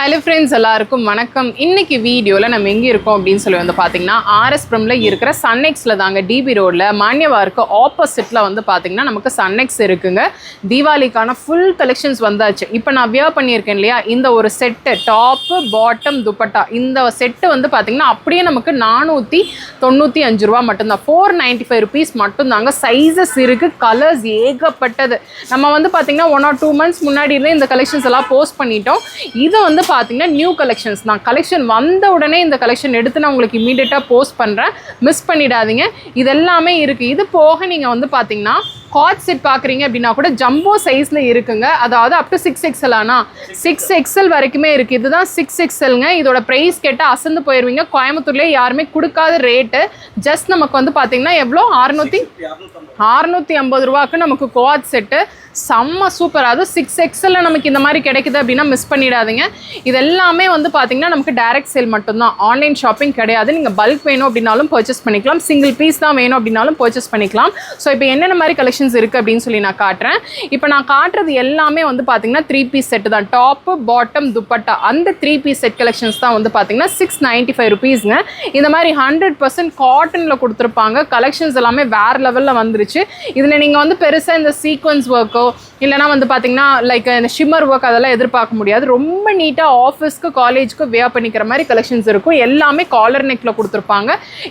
Hello friends, எல்லாருக்கும் வணக்கம். இன்னைக்கு வீடியோவில் நம்ம எங்கே இருக்கோம் அப்படின்னு சொல்லி வந்து பார்த்தீங்கன்னா ஆர்எஸ் ப்ரம்ல இருக்கிற சன்எக்ஸில் தாங்க, டிபி ரோடில் மான்யவாருக்கு ஆப்போசிட்டில் வந்து பார்த்தீங்கன்னா நமக்கு சன்எக்ஸ் இருக்குங்க. தீபாவளிக்கான ஃபுல் கலெக்ஷன்ஸ் வந்தாச்சு. இப்போ நான் வியர் பண்ணியிருக்கேன் இல்லையா, இந்த ஒரு செட்டு டாப்பு பாட்டம் துப்பட்டா, இந்த செட்டு வந்து பார்த்தீங்கன்னா அப்படியே நமக்கு 495 ரூபா மட்டும்தான். 495 ருபீஸ் மட்டும்தாங்க. சைஸஸ் இருக்குது, கலர்ஸ் ஏகப்பட்டது. நம்ம வந்து பார்த்தீங்கன்னா 1 or 2 months முன்னாடி இருந்தே இந்த கலெக்ஷன்ஸ் எல்லாம் போஸ்ட் பண்ணிட்டோம். இது வந்து பார்த்தீங்கன்னா நியூ கலெக்ஷன்ஸ் தான். கலெக்ஷன் வந்த உடனே இந்த கலெக்ஷன் எடுத்து நான் உங்களுக்கு இமீடியட்டாக போஸ்ட் பண்ணுறேன், மிஸ் பண்ணிடாதீங்க. இது எல்லாமே இருக்குது. இது போக நீங்கள் வந்து பார்த்தீங்கன்னா காட் செட் பார்க்குறீங்க அப்படின்னா கூட ஜம்போ சைஸில் இருக்குங்க. அதாவது அப் டு 6XL, ஆனால் 6XL வரைக்குமே இருக்குது. இதுதான் 6XLங்க. இதோட ப்ரைஸ் கேட்டால் அசந்து போயிடுவீங்க. கோயம்புத்தூர்லேயே யாருமே கொடுக்காத ரேட்டு. ஜஸ்ட் நமக்கு வந்து பார்த்தீங்கன்னா எவ்வளோ 650 ரூபாய்க்கு நமக்கு கோட் செட்டு செம்ம சூப்பர். அதுவும் 6XL நமக்கு இந்த மாதிரி கிடைக்குது அப்படின்னா மிஸ் பண்ணிடாதீங்க. இது எல்லாமே வந்து பார்த்தீங்கன்னா நமக்கு டைரக்ட் சேல் மட்டும்தான், ஆன்லைன் ஷாப்பிங் கிடையாது. நீங்கள் பல்க் வேணும் அப்படின்னாலும் பர்ச்சேஸ் பண்ணிக்கலாம், சிங்கிள் பீஸ் தான் வேணும் அப்படின்னாலும் பர்ச்சேஸ் பண்ணிக்கலாம். ஸோ இப்போ என்னென்ன மாதிரி கலெக்ஷன்ஸ் இருக்குது அப்படின்னு சொல்லி நான் காட்டுறேன். இப்போ நான் காட்டுறது எல்லாமே வந்து பார்த்தீங்கன்னா 3 பீஸ் செட்டு தான். டாப்பு பாட்டம் துப்பட்டா, அந்த 3 பீஸ் செட் கலெக்ஷன்ஸ் தான் வந்து பார்த்தீங்கன்னா 695 ருபீஸ்ங்க. இந்த மாதிரி 100% காட்டனில் கொடுத்துருப்பாங்க. கலெக்ஷன்ஸ் எல்லாமே வேறு லெவலில் வந்துருச்சு. இதில் நீங்கள் வந்து பெருசாக இந்த சீக்வன்ஸ் ஒர்க்கோ இல்லைனா வந்து பார்த்தீங்கன்னா லைக் இந்த ஷிம்மர் ஒர்க் அதெல்லாம் எதிர்பார்க்க முடியாது. ரொம்ப நீட்டாக ஆஃபீஸ்க்கு காலேஜுக்கு வியர் பண்ணிக்கிற மாதிரி கலெக்ஷன்ஸ் இருக்கும். எல்லாமே காலர் நெக்கில் கொடுத்துருப்பாங்க.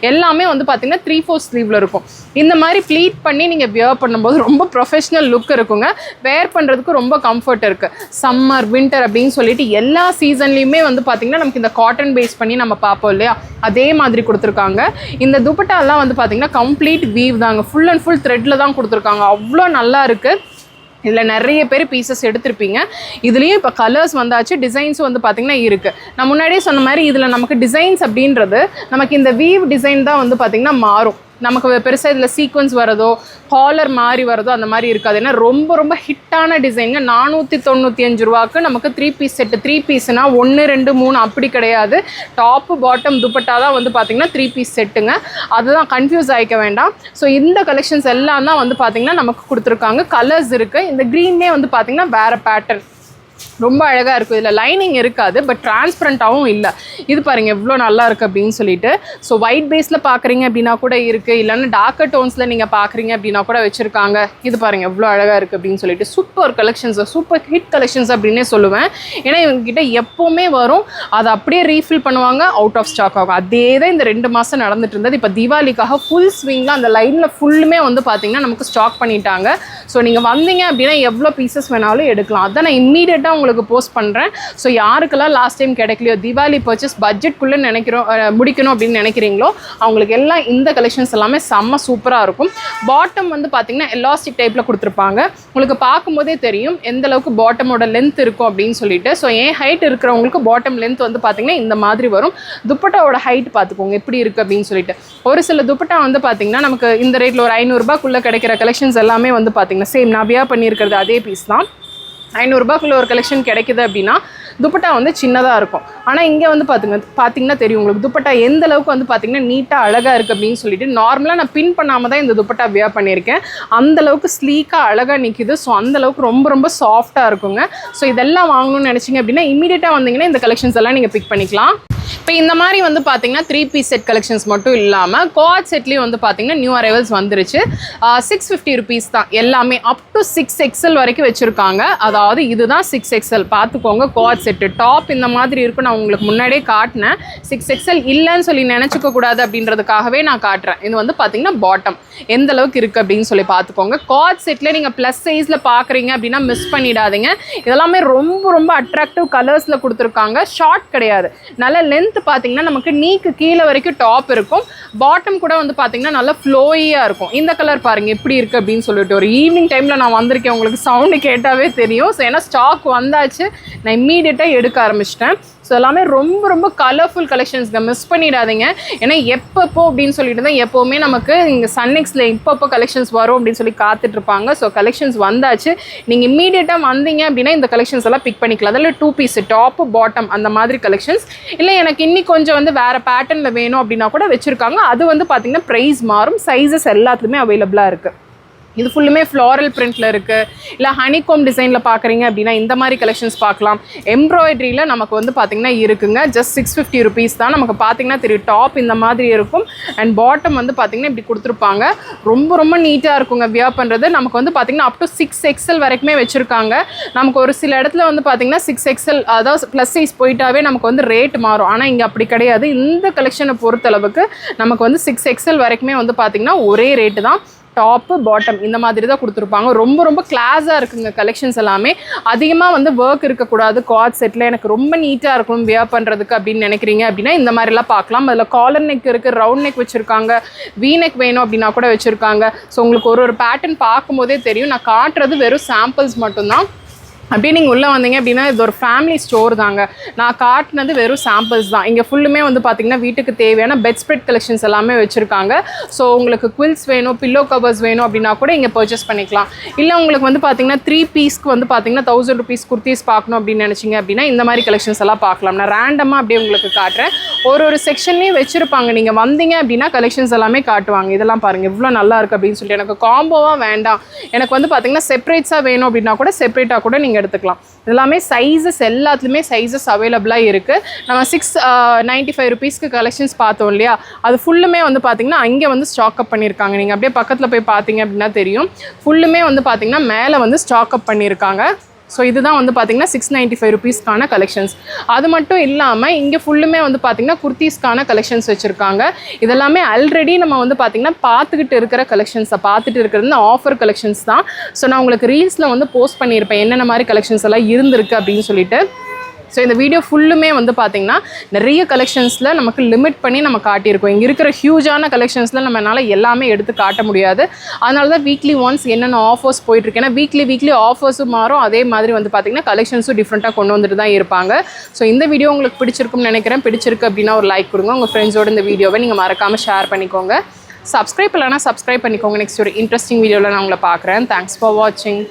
எல்லாமே வந்து பார்த்தீங்கன்னா 3/4 ஸ்லீவில் இருக்கும். இந்த மாதிரி ப்ளீட் பண்ணி நீங்கள் வியர் பண்ணும்போது ரொம்ப ப்ரொஃபஷ்னல் லுக் இருக்குங்க. வேர் பண்ணுறதுக்கு ரொம்ப கம்ஃபர்ட் இருக்குது. சம்மர் வின்டர் அப்படின்னு சொல்லிட்டு எல்லா சீசன்லேயுமே வந்து பார்த்தீங்கன்னா நமக்கு இந்த காட்டன் பேஸ் பண்ணி நம்ம பார்ப்போம் இல்லையா, அதே மாதிரி கொடுத்துருக்காங்க. இந்த துப்பட்டாலாம் வந்து பார்த்தீங்கன்னா கம்ப்ளீட் வீவ் தாங்க, ஃபுல் அண்ட் ஃபுல் த்ரெட்டில் தான் கொடுத்துருக்காங்க. அவ்வளோ நல்லா இருக்குது. இதில் நிறைய பேர் பீசஸ் எடுத்திருப்பீங்க. இதுலேயும் இப்போ கலர்ஸ் வந்தாச்சு, டிசைன்ஸும் வந்து பார்த்திங்கன்னா இருக்குது. நான் முன்னாடியே சொன்ன மாதிரி இதில் நமக்கு டிசைன்ஸ் அப்படின்றது நமக்கு இந்த வீவ் டிசைன் தான் வந்து பார்த்திங்கன்னா மாறும். நமக்கு பெருசாக இதில் சீக்வன்ஸ் வரதோ காலர் மாதிரி வரதோ அந்த மாதிரி இருக்காது. ஏன்னா ரொம்ப ரொம்ப ஹிட்டான டிசைனுங்க. 495 ரூபாய்க்கு நமக்கு 3 பீஸ் செட்டு. 3 பீஸ்னா 1 2 3 அப்படி கிடையாது. டாப்பு பாட்டம் துப்பட்டா தான் வந்து பார்த்திங்கன்னா 3 பீஸ் செட்டுங்க. அதுதான், கன்ஃபியூஸ் ஆகிக்க வேண்டாம். ஸோ இந்த கலெக்ஷன்ஸ் எல்லாம் தான் வந்து பார்த்திங்கன்னா நமக்கு கொடுத்துருக்காங்க. கலர்ஸ் இருக்குது. இந்த க்ரீன்லேயே வந்து பார்த்திங்கன்னா வேறு பேட்டர்ன் ரொம்ப அழகாக இருக்கும். இதில் லைனிங் இருக்காது, பட் டிரான்ஸ்பரண்ட்டாகவும் இல்லை. இது பாருங்கள் எவ்வளோ நல்லா இருக்குது அப்படின்னு சொல்லிட்டு. ஸோ ஒயிட் பேஸில் பார்க்குறீங்க அப்படின்னா கூட இருக்குது, இல்லைன்னா டார்க்கர் டோன்ஸில் நீங்கள் பார்க்குறீங்க அப்படின்னா கூட வச்சுருக்காங்க. இது பாருங்கள் எவ்வளோ அழகாக இருக்குது அப்படின்னு சொல்லிட்டு. Super collections, super hit collections அப்படின்னே சொல்லுவேன். ஏன்னா இவங்ககிட்ட எப்போவுமே வரும், அதை அப்படியே ரீஃபில் பண்ணுவாங்க, அவுட் ஆஃப் ஸ்டாக் ஆகும். அதே தான் இந்த 2 மாதம் நடந்துட்டு இருந்தது. இப்போ தீபாவளிக்காக ஃபுல் ஸ்விங்கில் அந்த லைனில் ஃபுல்லுமே வந்து பார்த்திங்கன்னா நமக்கு ஸ்டாக் பண்ணிட்டாங்க. ஸோ நீங்கள் வந்தீங்க அப்படின்னா எவ்வளோ பீசஸ் வேணாலும் எடுக்கலாம். அதான் நான் இம்மீடியட்டாக உங்களுக்கு போஸ்ட் பண்ணுறேன். ஸோ யாருக்கெல்லாம் லாஸ்ட் டைம் கிடைக்கலையோ, தீபாவளி பர்ச்சேஸ் பட்ஜெட்குள்ளே முடிக்கணும் அப்படின்னு நினைக்கிறீங்களோ அவங்களுக்கு எல்லாம் இந்த கலெக்ஷன்ஸ் எல்லாமே செம்ம சூப்பராக இருக்கும். பாட்டம் வந்து பார்த்தீங்கன்னா எலாஸ்டிக் டைப்பில் கொடுத்துருப்பாங்க. உங்களுக்கு பார்க்கும்போதே தெரியும் எந்த அளவுக்கு பாட்டமோட லென்த் இருக்கும் அப்படின்னு சொல்லிட்டு. ஸோ என் ஹைட் இருக்கிறவங்களுக்கு பாட்டம் லென்த் வந்து பார்த்தீங்கன்னா இந்த மாதிரி வரும். துப்பட்டாவோட ஹைட் பார்த்துக்கோங்க எப்படி இருக்குது அப்படின்னு சொல்லிட்டு. ஒரு சில துப்பட்டா வந்து பார்த்தீங்கன்னா நமக்கு இந்த ரேட்டில் ஒரு 500 ரூபாய்க்குள்ளே கிடைக்கிற கலெக்ஷன்ஸ் எல்லாமே வந்து பார்த்தீங்கன்னா சேம் நான் வியர் பண்ணியிருக்கிறது அதே பீஸ் தான். 500 ரூபாய்க்குள்ள ஒரு கலெக்ஷன் கிடைக்குது அப்படின்னா துப்பட்டா வந்து சின்னதாக இருக்கும். ஆனால் இங்கே வந்து பார்த்தீங்கன்னா தெரியும் உங்களுக்கு துப்பட்டா எந்த அளவுக்கு வந்து பார்த்தீங்கன்னா நீட்டாக அழகாக இருக்குது அப்படின்னு சொல்லிட்டு. நார்மலாக நான் பின் பண்ணாமல் தான் இந்த துப்பட்டா வியர் பண்ணியிருக்கேன். அந்தளவுக்கு ஸ்லீக்காக அழகாக நிற்கிது. ஸோ அந்தளவுக்கு ரொம்ப ரொம்ப சாஃப்டாக இருக்குங்க. ஸோ இதெல்லாம் வாங்கணும்னு நினச்சிங்க அப்படின்னா இமீடியட்டாக வந்தீங்கன்னா இந்த கலெக்ஷன்ஸ் எல்லாம் நீங்கள் பிக் பண்ணிக்கலாம். இப்போ இந்த மாதிரி வந்து பார்த்தீங்கன்னா 3 பீஸ் செட் கலெக்ஷன்ஸ் மட்டும் இல்லாமல் கோட் செட்லேயும் வந்து பார்த்தீங்கன்னா நியூ அரைவல்ஸ் வந்துருச்சு. 650 ருபீஸ் தான் எல்லாமே. அப் டு 6XL வரைக்கும் வச்சுருக்காங்க. அதாவது இதுதான் 6XL பார்த்துக்கோங்க. கோட் செட்டு டாப் இந்த மாதிரி இருக்கும். நான் உங்களுக்கு முன்னாடியே காட்டினேன். 6XL இல்லைன்னு சொல்லி நினச்சிக்க கூடாது அப்படின்றதுக்காகவே நான் காட்டுறேன். இது வந்து பார்த்தீங்கன்னா பாட்டம் எந்த அளவுக்கு இருக்குது அப்படின்னு சொல்லி பார்த்துக்கோங்க. கோட் செட்டில் நீங்கள் ப்ளஸ் சைஸில் பார்க்குறீங்க அப்படின்னா மிஸ் பண்ணிடாதீங்க. இதெல்லாமே ரொம்ப ரொம்ப அட்ராக்டிவ் கலர்ஸில் கொடுத்துருக்காங்க. ஷார்ட் கிடையாது, நல்ல லென்த் பார்த்தீங்கன்னா நமக்கு நீக்கு கீழே வரைக்கும் டாப் இருக்கும். பாட்டம் கூட வந்து பார்த்தீங்கன்னா நல்லா ஃப்ளோயியாக இருக்கும். இந்த கலர் பாருங்கள் எப்படி இருக்குது அப்படின்னு சொல்லிட்டு. ஒரு ஈவினிங் டைமில் நான் வந்திருக்கேன், உங்களுக்கு சவுண்டு கேட்டாவே தெரியும். ஸோ ஏன்னா ஸ்டாக் வந்தாச்சு, நான் இம்மீடியட்டாக எடுக்க ஆரம்பிச்சிட்டேன். ஸோ எல்லாமே ரொம்ப ரொம்ப கலர்ஃபுல் கலெக்ஷன்ஸ்ங்க, மிஸ் பண்ணிடாதீங்க. ஏன்னா எப்பப்போ அப்படின்னு சொல்லிட்டு தான் எப்போவுமே நமக்கு இங்கே சன்எக்ஸில் இப்பப்போ கலெக்ஷன்ஸ் வரும் அப்படின்னு சொல்லி காத்துட்ருப்பாங்க. ஸோ கலெக்ஷன்ஸ் வந்தாச்சு. நீங்கள் இம்மீடியட்டாக வந்தீங்க அப்படின்னா இந்த கலெக்ஷன்ஸ் எல்லாம் பிக் பண்ணிக்கலாம். அதில் 2 பீஸ் டாப்பு பாட்டம் அந்த மாதிரி கலெக்ஷன்ஸ். இல்லை எனக்கு இன்னி கொஞ்சம் வந்து வேறு பேட்டர்னில் வேணும் அப்படின்னா கூட வச்சுருக்காங்க. அது வந்து பார்த்திங்கன்னா ப்ரைஸ் மாறும். சைஸஸ் எல்லாத்துலேயுமே அவைலபிளாக இருக்குது. இது ஃபுல்லுமே ஃப்ளாரல் பிரிண்ட்டில் இருக்குது. இல்லை ஹனிகோம் டிசைனில் பார்க்குறீங்க அப்படின்னா இந்த மாதிரி கலெக்ஷன்ஸ் பார்க்கலாம். எம்ப்ராய்டரியில் நமக்கு வந்து பார்த்திங்கன்னா இருக்குங்க. ஜஸ்ட் 650 rupees தான். நமக்கு பார்த்திங்கன்னா தெரியும் டாப் இந்த மாதிரி இருக்கும் அண்ட் பாட்டம் வந்து பார்த்திங்கன்னா இப்படி கொடுத்துருப்பாங்க. ரொம்ப ரொம்ப நீட்டாக இருக்குங்க வியர் பண்ணுறது. நமக்கு வந்து பார்த்திங்கன்னா அப் டு 6XL வரைக்குமே வச்சுருக்காங்க. நமக்கு ஒரு சில இடத்துல வந்து பார்த்திங்கன்னா 6XL அதாவது ப்ளஸ் சைஸ் போயிட்டாவே நமக்கு வந்து ரேட் மாறும். ஆனால் இங்கே அப்படி கிடையாது. இந்த கலெக்ஷனை பொறுத்தளவுக்கு நமக்கு வந்து 6XL வரைக்குமே வந்து பார்த்திங்கன்னா ஒரே ரேட்டு தான். டாப்பு பாட்டம் இந்த மாதிரி தான் கொடுத்துருப்பாங்க. ரொம்ப ரொம்ப கிளாஸாக இருக்குங்க கலெக்ஷன்ஸ் எல்லாமே. அதிகமாக வந்து ஒர்க் இருக்கக்கூடாது குவாட் செட்டில், எனக்கு ரொம்ப நீட்டாக இருக்கும் வியர் பண்ணுறதுக்கு அப்படின்னு நினைக்கிறீங்க அப்படின்னா இந்த மாதிரிலாம் பார்க்கலாம். அதில் காலர் நெக் இருக்குது, ரவுண்ட் நெக் வச்சுருக்காங்க, வி நெக் வேணும் அப்படின்னா கூட வச்சுருக்காங்க. ஸோ உங்களுக்கு ஒரு பேட்டர்ன் பார்க்கும்போதே தெரியும். நான் காட்டுறது வெறும் சாம்பிள்ஸ் மட்டும்தான். அப்படியே நீங்கள் உள்ளே வந்தீங்க அப்படின்னா இது ஒரு ஃபேமிலி ஸ்டோர் தாங்க. நான் காட்டினது வெறும் சாம்பிள்ஸ் தான். இங்கே ஃபுல்லுமே வந்து பார்த்திங்கன்னா வீட்டுக்கு தேவையான பெட் ஸ்ப்ரெட் கலெக்ஷன்ஸ் எல்லாமே வச்சுருக்காங்க. ஸோ உங்களுக்கு குவில்ஸ் வேணும், பில்லோ கவர்ஸ் வேணும் அப்படின்னா கூட இங்கே பர்ச்சேஸ் பண்ணிக்கலாம். இல்லை உங்களுக்கு வந்து பார்த்திங்கன்னா 3 பீஸ்க்கு வந்து பார்த்திங்கன்னா 1000 rupees குர்த்திஸ் பார்க்கணும் அப்படின்னு நினச்சிங்க அப்படின்னா இந்த மாதிரி கலெக்ஷன்ஸ் எல்லாம் பார்க்கலாம். நான் ரேண்டமாக அப்படியே உங்களுக்கு காட்டுறேன். ஒரு செக்ஷன்லேயும் வச்சுருப்பாங்க. நீங்கள் வந்தீங்க அப்படின்னா கலெக்ஷன்ஸ் எல்லாமே காட்டுவாங்க. இதெல்லாம் பாருங்கள் இவ்வளோ நல்லா இருக்குது அப்படின்னு சொல்லிட்டு. எனக்கு காம்போவாக வேண்டாம், எனக்கு வந்து பார்த்திங்கன்னா செப்பரேட்ஸாக வேணும் அப்படின்னா கூட செப்பரேட்டாக கூட நீங்கள் எடுத்துக்கலாம். எல்லாமே சைஸஸ் எல்லாத்துலேயுமே சைஸஸ் அவைலபிளாக இருக்குது. நம்ம 695 rupeesக்கு கலெக்ஷன்ஸ் பார்த்தோம் இல்லையா, அது ஃபுல்லுமே வந்து பார்த்திங்கன்னா அங்கே வந்து ஸ்டாக் அப் பண்ணியிருக்காங்க. நீங்கள் அப்படியே பக்கத்தில் போய் பார்த்தீங்க அப்படின்னா தெரியும். ஃபுல்லுமே வந்து பார்த்திங்கன்னா மேலே வந்து ஸ்டாக் அப் பண்ணியிருக்காங்க. ஸோ இதுதான் வந்து பார்த்திங்கன்னா 695 rupeesக்கான கலெக்ஷன்ஸ். அது மட்டும் இல்லாமல் இங்கே ஃபுல்லுமே வந்து பார்த்திங்கன்னா குர்த்திஸ்க்கான கலெக்ஷன்ஸ் வச்சுருக்காங்க. இதெல்லாமே ஆல்ரெடி நம்ம வந்து பார்த்திங்கன்னா பார்த்துக்கிட்டு இருக்கிற கலெக்ஷன்ஸை பார்த்துட்டு இருக்கிறது இந்த ஆஃபர் கலெக்ஷன்ஸ் தான். ஸோ நான் உங்களுக்கு ரீல்ஸில் வந்து போஸ்ட் பண்ணியிருப்பேன் என்னென்ன மாதிரி கலெக்ஷன்ஸ் எல்லாம் இருந்திருக்கு அப்படின்னு சொல்லிட்டு. ஸோ இந்த வீடியோ ஃபுல்லுமே வந்து பார்த்திங்கன்னா நிறைய கலெக்ஷன்ஸில் நமக்கு லிமிட் பண்ணி நம்ம காட்டியிருக்கோம். இங்கே இருக்கிற ஹியூஜான கலெக்ஷன்ஸில் நம்மளால் எல்லாமே எடுத்து காட்ட முடியாது. அதனால தான் வீக்லி ஒன்ஸ் என்னென்ன ஆஃபர்ஸ் போயிட்டுருக்கு. ஏன்னா வீக்லி ஆஃபர்ஸும் மாறும், அதே மாதிரி வந்து பார்த்திங்கன்னா கலெக்ஷன்ஸும் டிஃப்ரெண்ட்டாக கொண்டு வந்துட்டு தான் இருப்பாங்க. ஸோ இந்த வீடியோ உங்களுக்கு பிடிச்சிருக்கும்னு நினைக்கிறேன். பிடிச்சிருக்கு அப்படின்னா ஒரு லைக் கொடுங்க. உங்கள் ஃப்ரெண்ட்ஸோட இந்த வீடியோவை நீங்கள் மறக்காமல் ஷேர் பண்ணிக்கோங்க. சப்ஸ்கிரைப் இல்லைனா சப்ஸ்கிரைப் பண்ணிக்கோங்க. நெக்ஸ்ட் ஒரு இன்ட்ரெஸ்டிங் வீடியோவில் நான் உங்களை பார்க்குறேன். தேங்க்ஸ் ஃபார் வாட்சிங்.